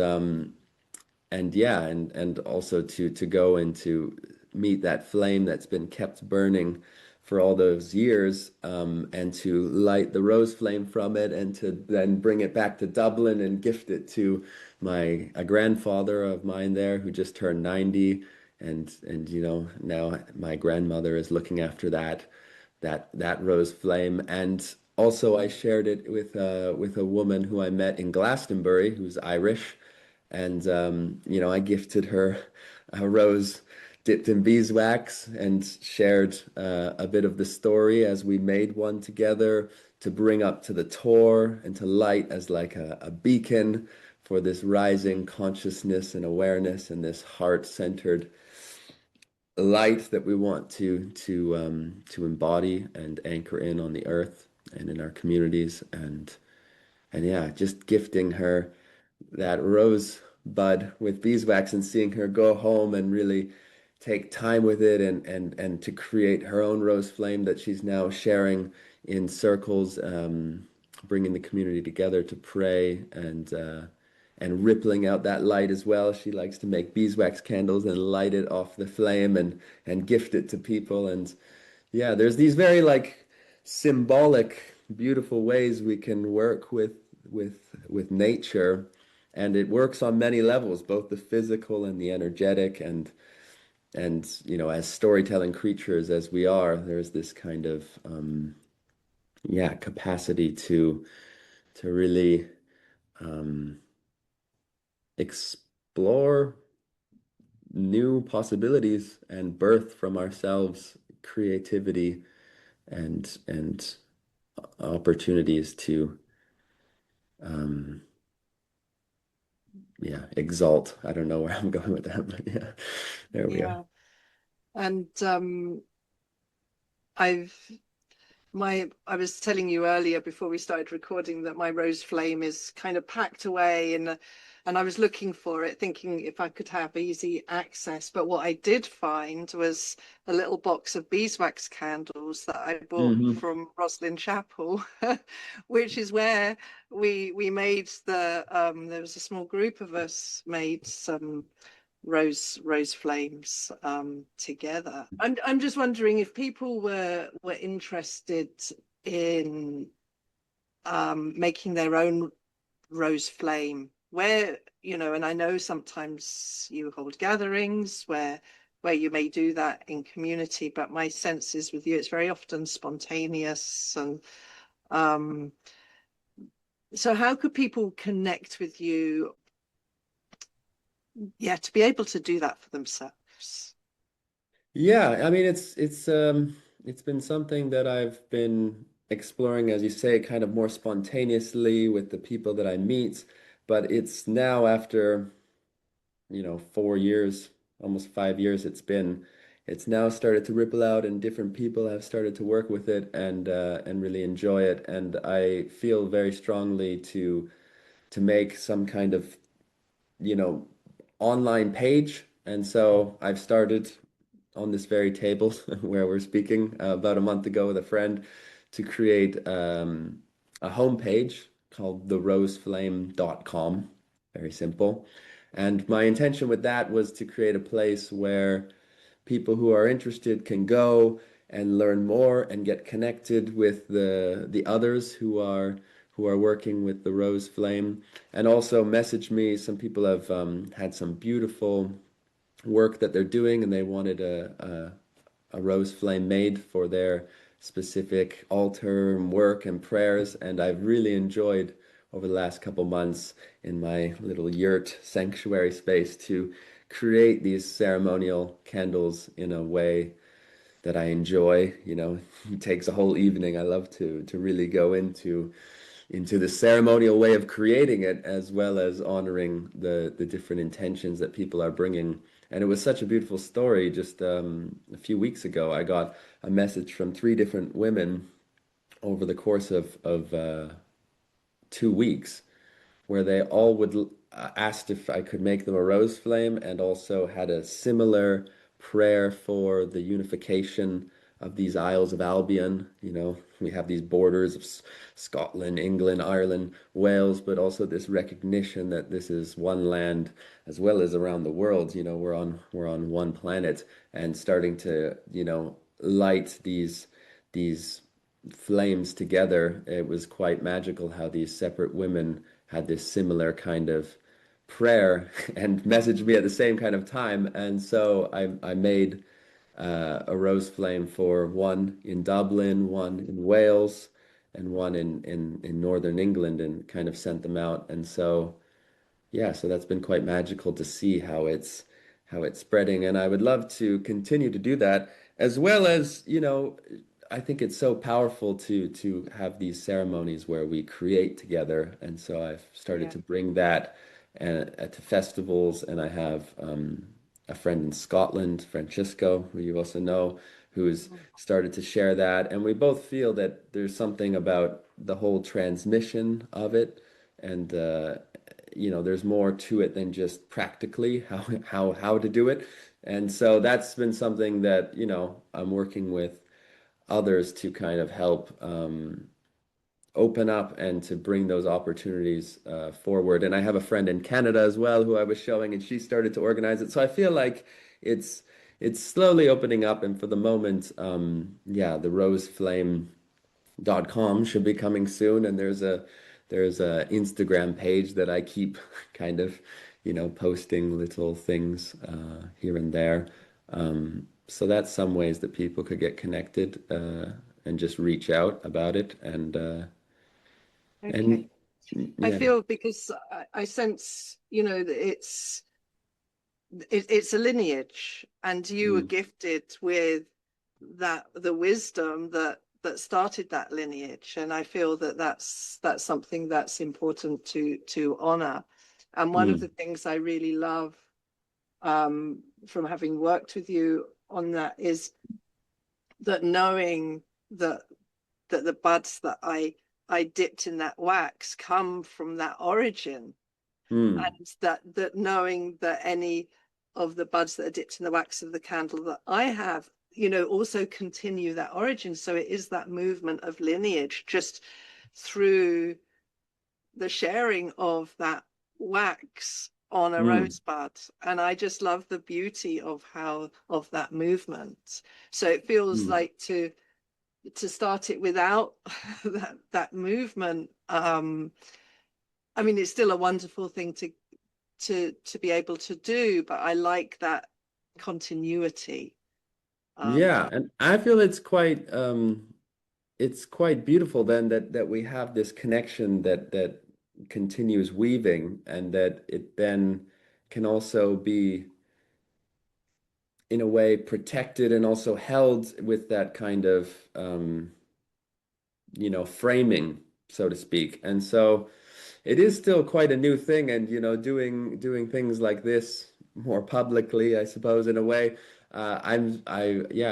and yeah, and also to go and to meet that flame that's been kept burning for all those years, and to light the rose flame from it, and to then bring it back to Dublin and gift it to a grandfather of mine there who just turned 90, and now my grandmother is looking after that rose flame, and also I shared it with a woman who I met in Glastonbury who's Irish, and I gifted her a rose dipped in beeswax and shared a bit of the story as we made one together to bring up to the Tor and to light as like a beacon for this rising consciousness and awareness and this heart-centered light that we want to embody and anchor in on the earth and in our communities, and yeah, just gifting her that rose bud with beeswax and seeing her go home and really take time with it, and to create her own rose flame that she's now sharing in circles, bringing the community together to pray, and rippling out that light as well. She likes to make beeswax candles and light it off the flame and gift it to people. And yeah, there's these very like symbolic, beautiful ways we can work with nature, and it works on many levels, both the physical and the energetic, and as storytelling creatures as we are, there's this kind of yeah, capacity to really um, explore new possibilities and birth from ourselves creativity and opportunities to um, yeah, exalt. I don't know where I'm going with that, but yeah, there we are. Yeah. And I've I was telling you earlier before we started recording that my rose flame is kind of packed away, and I was looking for it, thinking if I could have easy access. But what I did find was a little box of beeswax candles that I bought Hmm. from Roslyn Chapel, which is where we made there was a small group of us made some rose flames together. I'm just wondering if people were interested in making their own rose flame, where and I know sometimes you hold gatherings where you may do that in community, but my sense is with you it's very often spontaneous. And um so how could people connect with you, yeah, to be able to do that for themselves? Yeah, I mean it's been something that I've been exploring, as you say, kind of more spontaneously with the people that I meet, but it's now after 4 years, almost 5 years it's now started to ripple out, and different people have started to work with it and really enjoy it, and I feel very strongly to make some kind of you know online page, and so I've started on this very table where we're speaking about a month ago with a friend to create a homepage called theroseflame.com. Very simple. And my intention with that was to create a place where people who are interested can go and learn more and get connected with the others who are working with the Rose Flame, and also message me. Some people have had some beautiful work that they're doing, and they wanted a rose flame made for their specific altar work and prayers. And I've really enjoyed over the last couple months in my little yurt sanctuary space to create these ceremonial candles in a way that I enjoy. You know, it takes a whole evening. I love to really go into the ceremonial way of creating it, as well as honoring the different intentions that people are bringing. And it was such a beautiful story. Just a few weeks ago, I got a message from three different women over the course of 2 weeks, where they all would asked if I could make them a rose flame, and also had a similar prayer for the unification of these Isles of Albion. You know, we have these borders of Scotland, England, Ireland, Wales, but also this recognition that this is one land as well as around the world. You know, we're on one planet, and starting to, light these flames together. It was quite magical how these separate women had this similar kind of prayer and messaged me at the same kind of time. And so I made a rose flame for one in Dublin, one in Wales, and one in Northern England, and kind of sent them out. And so yeah, so that's been quite magical to see how it's spreading, and I would love to continue to do that, as well as, I think it's so powerful to have these ceremonies where we create together, and so I've started Yeah. to bring that to festivals, and I have a friend in Scotland, Francisco, who you also know, who's started to share that, and we both feel that there's something about the whole transmission of it, and there's more to it than just practically how to do it. And so that's been something that, I'm working with others to kind of help open up and to bring those opportunities forward. And I have a friend in Canada as well who I was showing, and she started to organize it. So I feel like it's it's slowly opening up, and for the moment, yeah, the Rose Flame .com should be coming soon, and there's a Instagram page that I keep kind of, posting little things here and there. So that's some ways that people could get connected and just reach out about it, and Okay. I yeah. feel because I sense, that it's a lineage, and you were Mm, gifted with the wisdom that started that lineage, and I feel that that's something that's important to honor. And one of mm, the things I really love, from having worked with you on that, is that knowing that the buds that I dipped in that wax come from that origin, mm, and that knowing that any of the buds that are dipped in the wax of the candle that I have, also continue that origin. So it is that movement of lineage just through the sharing of that wax on a mm, rosebud. And I just love the beauty of that movement. So it feels mm. like to start it without that movement. I mean, it's still a wonderful thing to be able to do, but I like that continuity. Yeah, and I feel it's quite beautiful then that we have this connection that continues weaving, and that it then can also be in a way protected and also held with that kind of framing, so to speak. And so it is still quite a new thing, and doing things like this more publicly, I suppose, in a way. Yeah,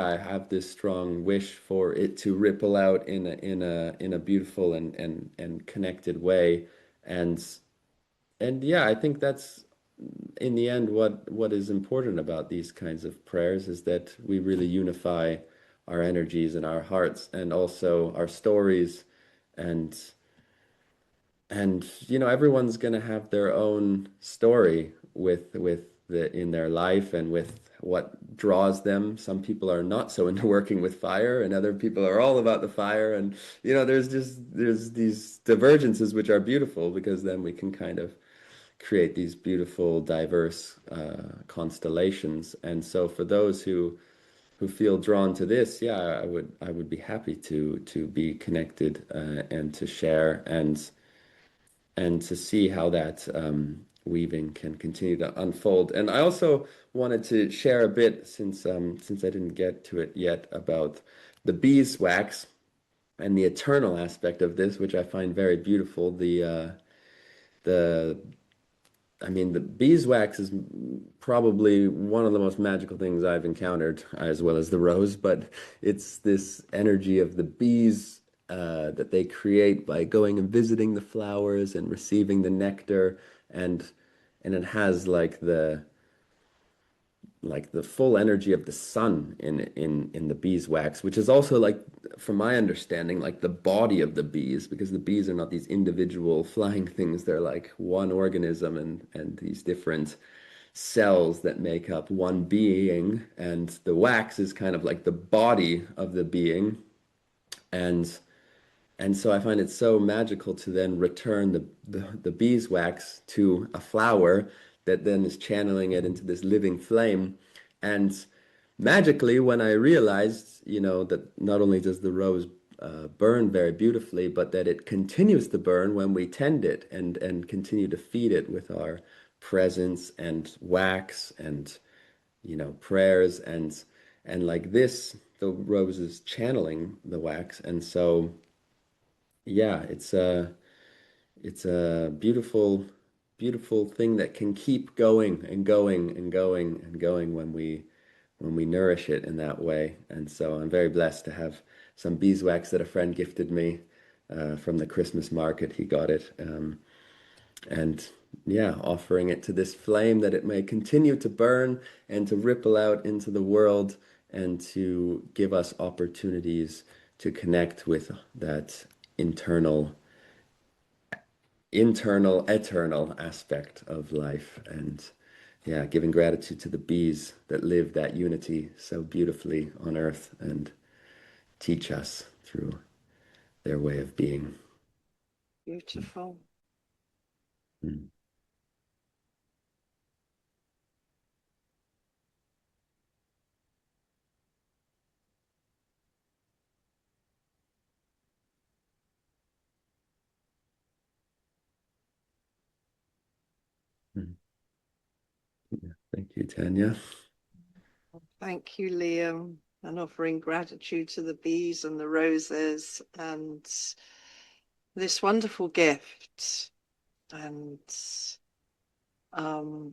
I have this strong wish for it to ripple out in a beautiful and connected way, and yeah, I think that's in the end what is important about these kinds of prayers, is that we really unify our energies and our hearts, and also our stories, and and everyone's going to have their own story with the in their life and with what draws them. Some people are not so into working with fire, and other people are all about the fire. And there's these divergences which are beautiful because then we can kind of create these beautiful, diverse constellations. And so for those who feel drawn to this, yeah, I would be happy to be connected and to share and to see how that weaving can continue to unfold. And I also wanted to share a bit, since I didn't get to it yet, about the beeswax and the eternal aspect of this, which I find very beautiful. The I mean, the beeswax is probably one of the most magical things I've encountered, as well as the rose, but it's this energy of the bees that they create by going and visiting the flowers and receiving the nectar, and it has like the full energy of the sun in the beeswax, which is also like, from my understanding, like the body of the bees, because the bees are not these individual flying things. They're like one organism and these different cells that make up one being, and the wax is kind of like the body of the being. And and so I find it so magical to then return the beeswax to a flower that then is channeling it into this living flame. And magically, when I realized, that not only does the rose burn very beautifully, but that it continues to burn when we tend it and continue to feed it with our presence and wax and, prayers and like this, the rose is channeling the wax. And so yeah, it's a beautiful, beautiful thing that can keep going and going and going and going when we nourish it in that way. And so I'm very blessed to have some beeswax that a friend gifted me from the Christmas market. He got it, and yeah, offering it to this flame that it may continue to burn and to ripple out into the world and to give us opportunities to connect with that internal eternal aspect of life. And yeah, giving gratitude to the bees that live that unity so beautifully on earth and teach us through their way of being. Beautiful. Mm. Mm. Yeah. Thank you, Tanya. Thank you, Liam, and offering gratitude to the bees and the roses and this wonderful gift. And um,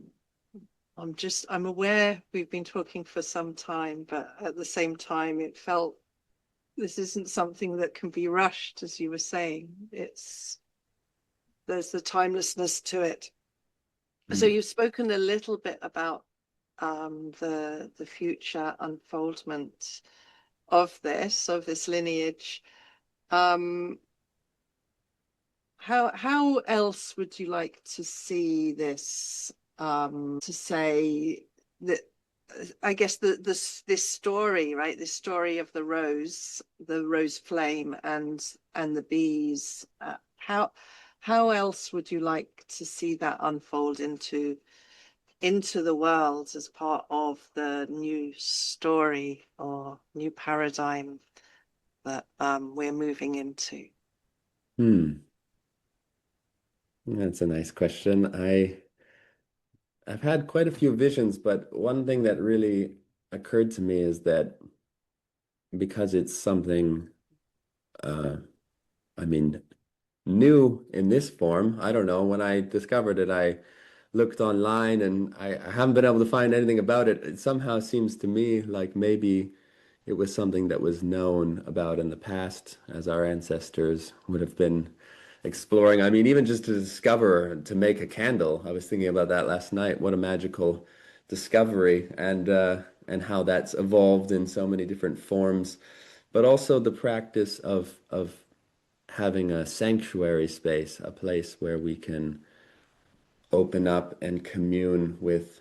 I'm aware we've been talking for some time, but at the same time, it felt this isn't something that can be rushed, as you were saying. There's the timelessness to it. So Mm. you've spoken a little bit about the future unfoldment of this lineage. Um, how else would you like to see this? To say that, I guess this story, right? This story of the rose flame, and the bees. How else would you like to see that unfold into the world as part of the new story or new paradigm that we're moving into? Hmm. That's a nice question. I've had quite a few visions, but one thing that really occurred to me is that because it's something, uh, I mean, new in this form. I don't know. When I discovered it, I looked online and I haven't been able to find anything about it. It somehow seems to me like maybe it was something that was known about in the past, as our ancestors would have been exploring. I mean, even just to discover, to make a candle. I was thinking about that last night. What a magical discovery, and how that's evolved in so many different forms, but also the practice of having a sanctuary space, a place where we can open up and commune with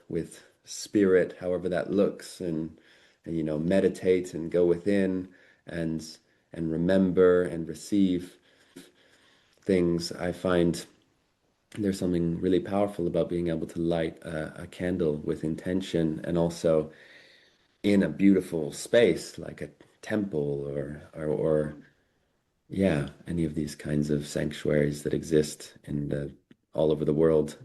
spirit, however that looks, and meditate and go within and remember and receive things. I find there's something really powerful about being able to light a candle with intention, and also in a beautiful space like a temple or yeah, any of these kinds of sanctuaries that exist in all over the world.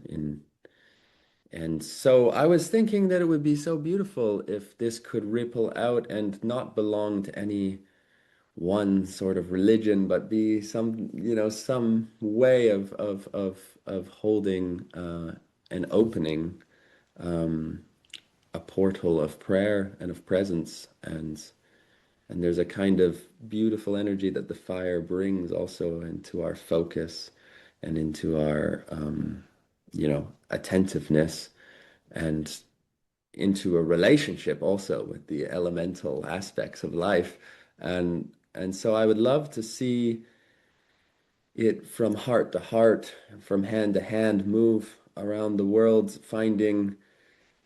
And so I was thinking that it would be so beautiful if this could ripple out and not belong to any one sort of religion, but be some way of holding and opening um, a portal of prayer and of presence, and there's a kind of beautiful energy that the fire brings also into our focus and into our attentiveness, and into a relationship also with the elemental aspects of life. And so I would love to see it from heart to heart, from hand to hand, move around the world, finding,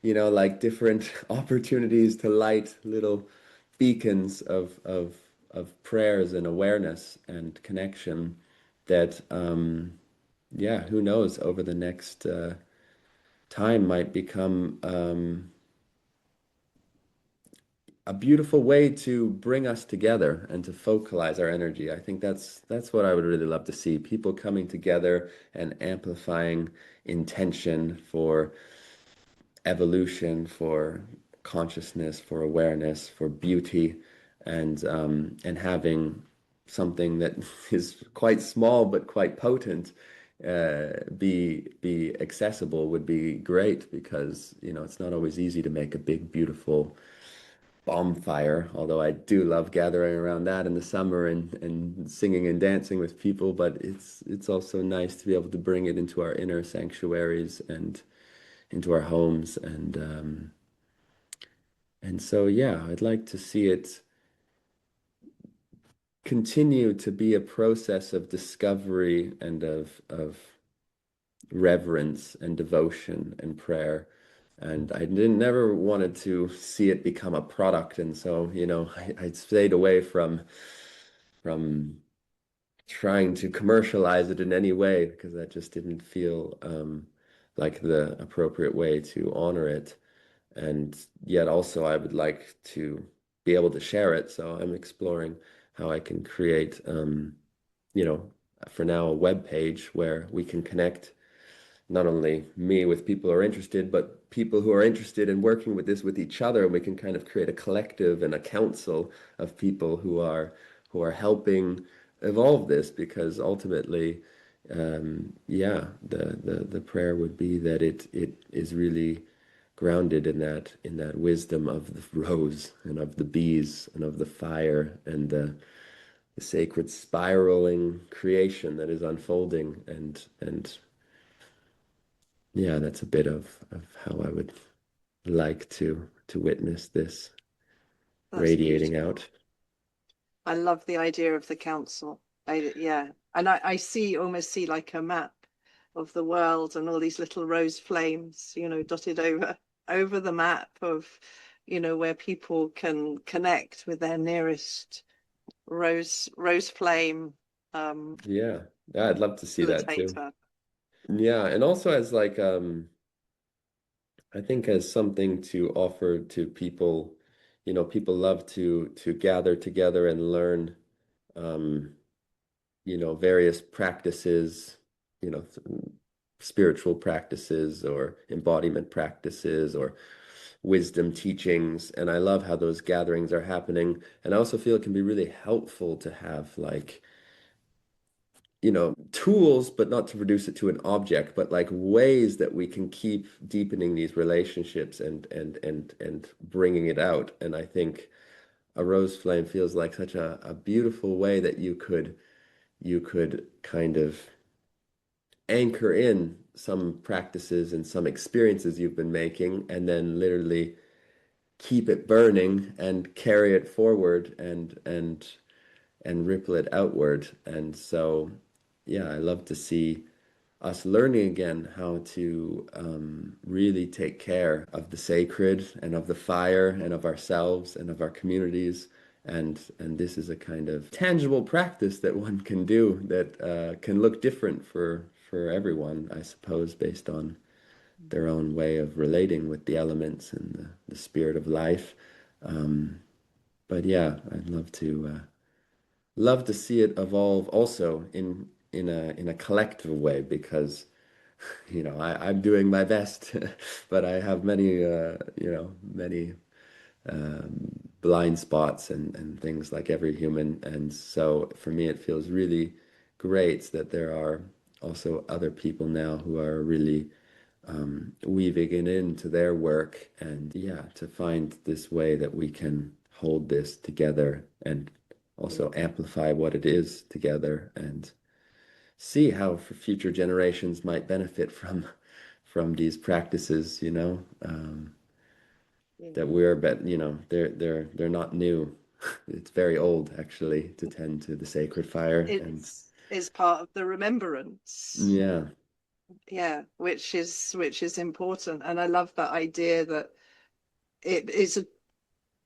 like different opportunities to light little beacons of prayers and awareness and connection that yeah, who knows, over the next time might become a beautiful way to bring us together and to focalize our energy. I think that's what I would really love to see. People coming together and amplifying intention for evolution, for consciousness, for awareness, for beauty, and having something that is quite small but quite potent be accessible would be great, because it's not always easy to make a big beautiful bonfire, although I do love gathering around that in the summer and singing and dancing with people, but it's also nice to be able to bring it into our inner sanctuaries and into our homes, and so yeah, I'd like to see it continue to be a process of discovery and of reverence and devotion and prayer. And I didn't never wanted to see it become a product. And so, I stayed away from trying to commercialize it in any way, because that just didn't feel like the appropriate way to honor it. And yet also I would like to be able to share it. So I'm exploring how I can create, you know, for now, a web page where we can connect not only me with people who are interested, but people who are interested in working with this with each other. And we can kind of create a collective and a council of people who are helping evolve this, because ultimately, yeah, the prayer would be that it is really grounded in that wisdom of the rose and of the bees and of the fire and the sacred spiraling creation that is unfolding, and yeah, that's a bit of how I would like to witness this That's radiating out. beautiful. I love the idea of the council. Yeah, and I see almost see like a map of the world and all these little rose flames, dotted over the map of, where people can connect with their nearest rose flame Yeah, yeah, I'd love to see that too. facilitator. Yeah, and also as like I think as something to offer to people, people love to gather together and learn um various practices, you know, spiritual practices or embodiment practices or wisdom teachings. And I love how those gatherings are happening. And I also feel it can be really helpful to have like, tools, but not to reduce it to an object, but like ways that we can keep deepening these relationships and bringing it out. And I think a rose flame feels like such a beautiful way that you could kind of anchor in some practices and some experiences you've been making, and then literally keep it burning and carry it forward, and and ripple it outward. And so, yeah, I love to see us learning again how to really take care of the sacred and of the fire and of ourselves and of our communities. And this is a kind of tangible practice that one can do that can look different for everyone, I suppose, based on their own way of relating with the elements and the spirit of life. But yeah, I'd love to see it evolve also in a collective way because I'm doing my best, but I have many many blind spots and things like every human. And so for me, it feels really great that there are also other people now who are really weaving it into their work. And yeah, to find this way that we can hold this together and also amplify what it is together and see how for future generations might benefit from these practices, that we're but they're not new. It's very old actually to tend to the sacred fire and It's part of the remembrance. yeah. Yeah, which is important. And I love that idea that it is a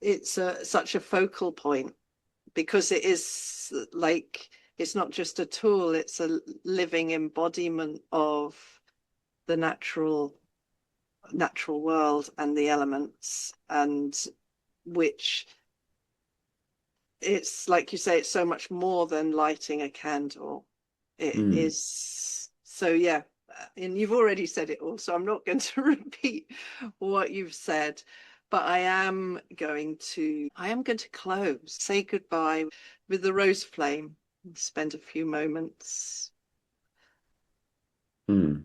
it's a such a focal point because it is like it's not just a tool, it's a living embodiment of the natural world and the elements, and which it's like you say, it's so much more than lighting a candle. It Mm, is so, yeah. And you've already said it all, so I'm not going to repeat what you've said. But I am going to close, say goodbye with the rose flame, and spend a few moments. mm,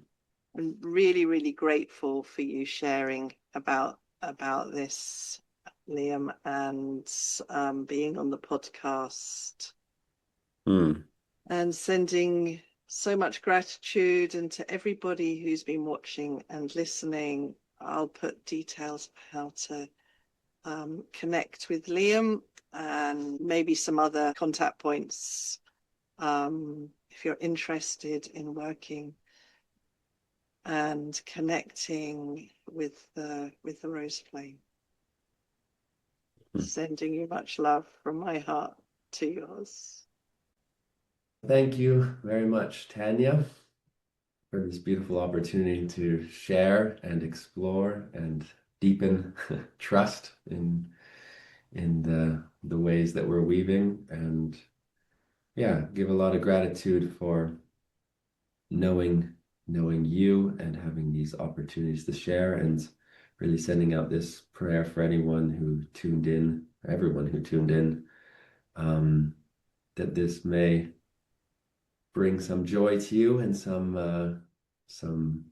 I'm really, really grateful for you sharing about this, Liam, and being on the podcast, mm, and sending so much gratitude. And to everybody who's been watching and listening, I'll put details of how to connect with Liam and maybe some other contact points if you're interested in working and connecting with the rose flame. mm. Sending you much love from my heart to yours. Thank you very much, Tanya, for this beautiful opportunity to share and explore and deepen trust in the ways that we're weaving, and yeah, give a lot of gratitude for knowing knowing you and having these opportunities to share, and really sending out this prayer for anyone who tuned in, everyone who tuned in, that this may bring some joy to you and some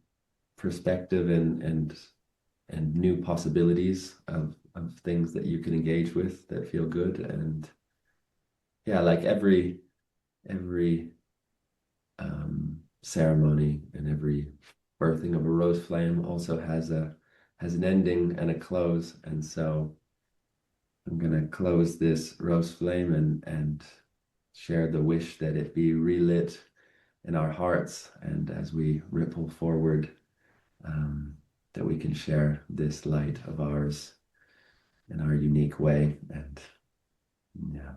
perspective and new possibilities of things that you can engage with that feel good. And yeah, like every ceremony and every birthing of a rose flame also has an ending and a close. And so I'm gonna close this rose flame and share the wish that it be relit in our hearts, and as we ripple forward, that we can share this light of ours in our unique way. And yeah,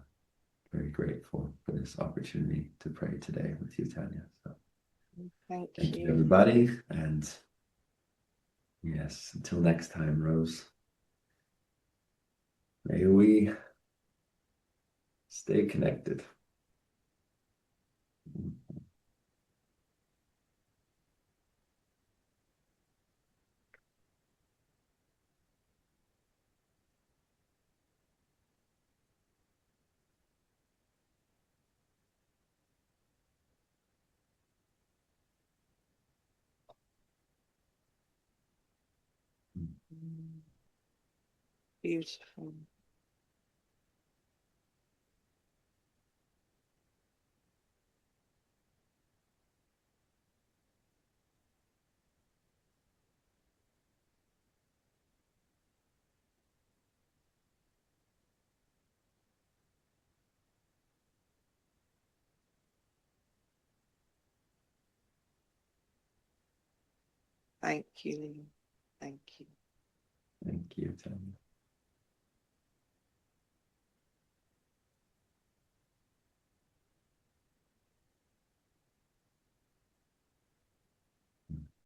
very grateful for this opportunity to pray today with you, Tanya. So Thank thank you, you. everybody. And yes, until next time, Rose, may we stay connected. Beautiful. Thank you, Liam. Thank you. Thank you, Tanya.